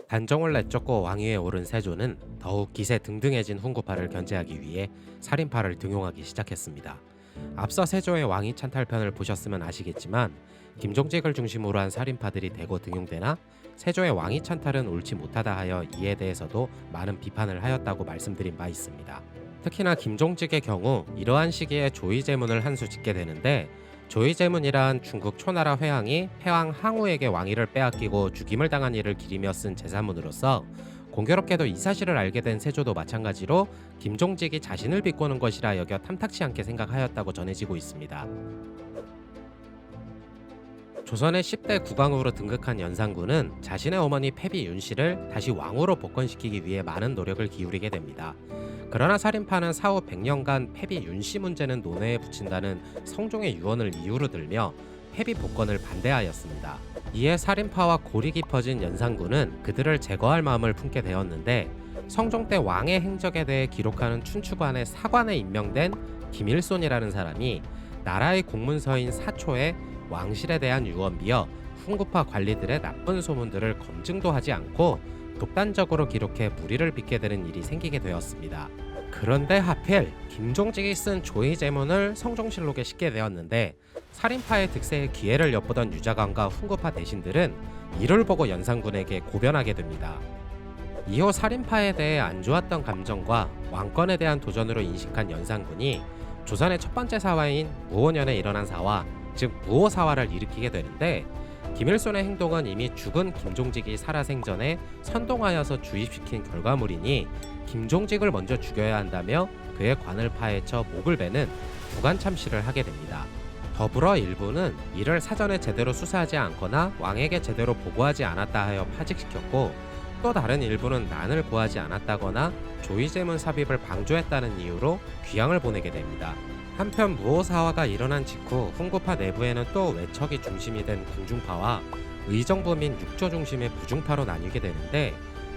단종을 내쫓고 왕위에 오른 세조는 더욱 기세 등등해진 훈구파를 견제하기 위해 살인파를 등용하기 시작했습니다. 앞서 세조의 왕위 찬탈편을 보셨으면 아시겠지만 김종직을 중심으로 한 살인파들이 대거 등용되나 세조의 왕위 찬탈은 옳지 못하다 하여 이에 대해서도 많은 비판을 하였다고 말씀드린 바 있습니다. 특히나 김종직의 경우 이러한 시기에 조의제문을 한 수 짓게 되는데, 조의제문이란 중국 초나라 회왕이 패왕 항우에게 왕위를 빼앗기고 죽임을 당한 이를 기리며 쓴 제사문으로서, 공교롭게도 이 사실을 알게 된 세조도 마찬가지로 김종직이 자신을 비꼬는 것이라 여겨 탐탁치 않게 생각하였다고 전해지고 있습니다. 조선의 10대 국왕으로 등극한 연산군은 자신의 어머니 패비 윤씨를 다시 왕으로 복권시키기 위해 많은 노력을 기울이게 됩니다. 그러나 살인파는 사후 100년간 패비 윤씨 문제는 논외에 붙인다는 성종의 유언을 이유로 들며 패비 복권을 반대하였습니다. 이에 살인파와 골이 깊어진 연산군은 그들을 제거할 마음을 품게 되었는데, 성종 때 왕의 행적에 대해 기록하는 춘추관의 사관에 임명된 김일손이라는 사람이 나라의 공문서인 사초에 왕실에 대한 유언비어 훈구파 관리들의 나쁜 소문들을 검증도 하지 않고 독단적으로 기록해 무리를 빚게 되는 일이 생기게 되었습니다. 그런데 하필 김종직이 쓴 조의제문을 성종실록에 싣게 되었는데, 살인파의 득세에 기회를 엿보던 유자관과 훈구파 대신들은 이를 보고 연산군에게 고변하게 됩니다. 이후 살인파에 대해 안 좋았던 감정과 왕권에 대한 도전으로 인식한 연산군이 조선의 첫 번째 사화인 무오년에 일어난 사화, 즉 무오사화를 일으키게 되는데, 김일손의 행동은 이미 죽은 김종직이 살아생전에 선동하여서 주입시킨 결과물이니 김종직을 먼저 죽여야 한다며 그의 관을 파헤쳐 목을 베는 부관참시를 하게 됩니다. 더불어 일부는 이를 사전에 제대로 수사하지 않거나 왕에게 제대로 보고하지 않았다 하여 파직시켰고, 또 다른 일부는 난을 구하지 않았다거나 조의제문 삽입을 방조했다는 이유로 귀양을 보내게 됩니다. 한편 무오사화가 일어난 직후 훈구파 내부에는 또 외척이 중심이 된 궁중파와 의정부 및 육조 중심의 부중파로 나뉘게 되는데,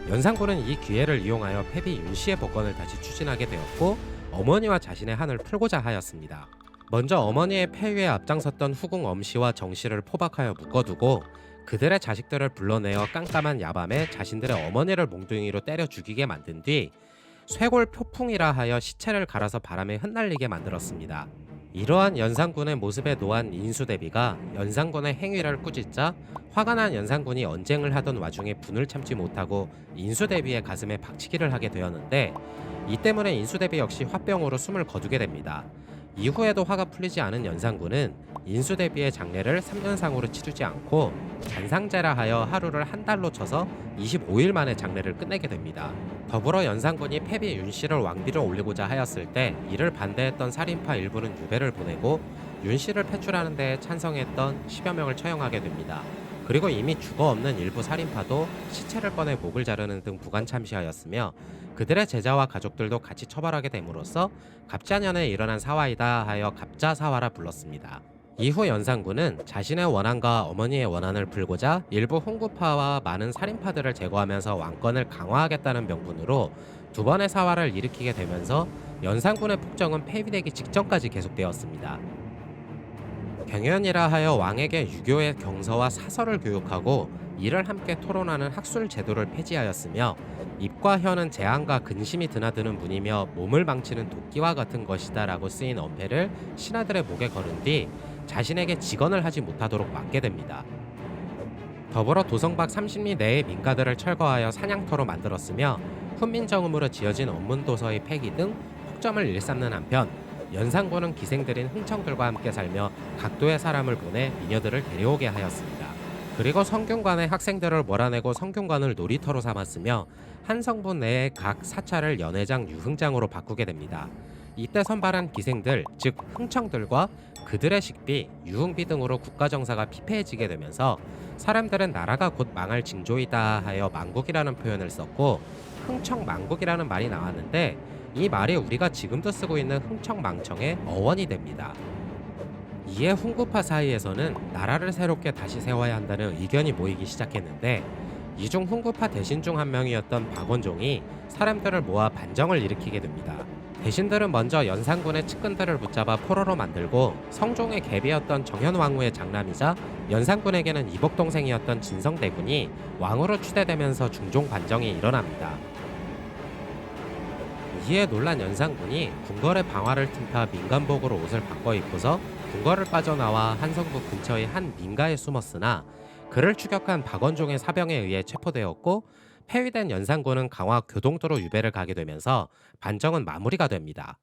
연산군은 이 기회를 이용하여 패비 윤씨의 복권을 다시 추진하게 되었고, 어머니와 자신의 한을 풀고자 하였습니다. 먼저 어머니의 폐위에 앞장섰던 후궁 엄씨와 정씨를 포박하여 묶어두고 그들의 자식들을 불러내어 깜깜한 야밤에 자신들의 어머니를 몽둥이로 때려 죽이게 만든 뒤 쇄골 표풍이라 하여 시체를 갈아서 바람에 흩날리게 만들었습니다. 이러한 연산군의 모습에 노한 인수대비가 연산군의 행위를 꾸짖자 화가 난 연산군이 언쟁을 하던 와중에 분을 참지 못하고 인수대비의 가슴에 박치기를 하게 되었는데, 이 때문에 인수대비 역시 화병으로 숨을 거두게 됩니다. 이후에도 화가 풀리지 않은 연산군은 인수대비의 장례를 3년상으로 치르지 않고 단상제라 하여 하루를 한 달로 쳐서 25일 만에 장례를 끝내게 됩니다. 더불어 연산군이 패비 윤씨를 왕비로 올리고자 하였을 때 이를 반대했던 살인파 일부는 유배를 보내고 윤씨를 패출하는 데에 찬성했던 10여 명을 처형하게 됩니다. 그리고 이미 죽어없는 일부 살인파도 시체를 꺼내 목을 자르는 등 부관참시하였으며, 그들의 제자와 가족들도 같이 처벌하게 됨으로써 갑자년에 일어난 사화이다 하여 갑자사화라 불렀습니다. 이후 연산군은 자신의 원한과 어머니의 원한을 풀고자 일부 훈구파와 많은 살인파들을 제거하면서 왕권을 강화하겠다는 명분으로 두 번의 사화를 일으키게 되면서 연산군의 폭정은 폐위되기 직전까지 계속되었습니다. 경연이라 하여 왕에게 유교의 경서와 사설을 교육하고 이를 함께 토론하는 학술 제도를 폐지하였으며, 입과 혀는 재앙과 근심이 드나드는 문이며 몸을 망치는 도끼와 같은 것이다 라고 쓰인 언패를 신하들의 목에 걸은 뒤 자신에게 직언을 하지 못하도록 막게 됩니다. 더불어 도성 밖 30리 내의 민가들을 철거하여 사냥터로 만들었으며, 훈민정음으로 지어진 언문도서의 폐기 등 폭점을 일삼는 한편, 연산군은 기생들인 흥청들과 함께 살며 각도의 사람을 보내 미녀들을 데려오게 하였습니다. 그리고 성균관의 학생들을 몰아내고 성균관을 놀이터로 삼았으며 한 성분 내의 각 사찰을 연회장, 유흥장으로 바꾸게 됩니다. 이때 선발한 기생들, 즉 흥청들과 그들의 식비, 유흥비 등으로 국가정사가 피폐해지게 되면서 사람들은 나라가 곧 망할 징조이다 하여 망국이라는 표현을 썼고, 흥청망국이라는 말이 나왔는데, 이 말이 우리가 지금도 쓰고 있는 흥청망청의 어원이 됩니다. 이에 훈구파 사이에서는 나라를 새롭게 다시 세워야 한다는 의견이 모이기 시작했는데, 이 중 훈구파 대신 중 한 명이었던 박원종이 사람들을 모아 반정을 일으키게 됩니다. 대신들은 먼저 연산군의 측근들을 붙잡아 포로로 만들고 성종의 계비였던 정현왕후의 장남이자 연산군에게는 이복 동생이었던 진성대군이 왕으로 추대되면서 중종 반정이 일어납니다. 이에 놀란 연산군이 궁궐의 방화를 틈타 민간복으로 옷을 바꿔 입고서 궁궐을 빠져나와 한성부 근처의 한 민가에 숨었으나 그를 추격한 박원종의 사병에 의해 체포되었고 폐위된 연산군은 강화 교동도로 유배를 가게 되면서 반정은 마무리가 됩니다.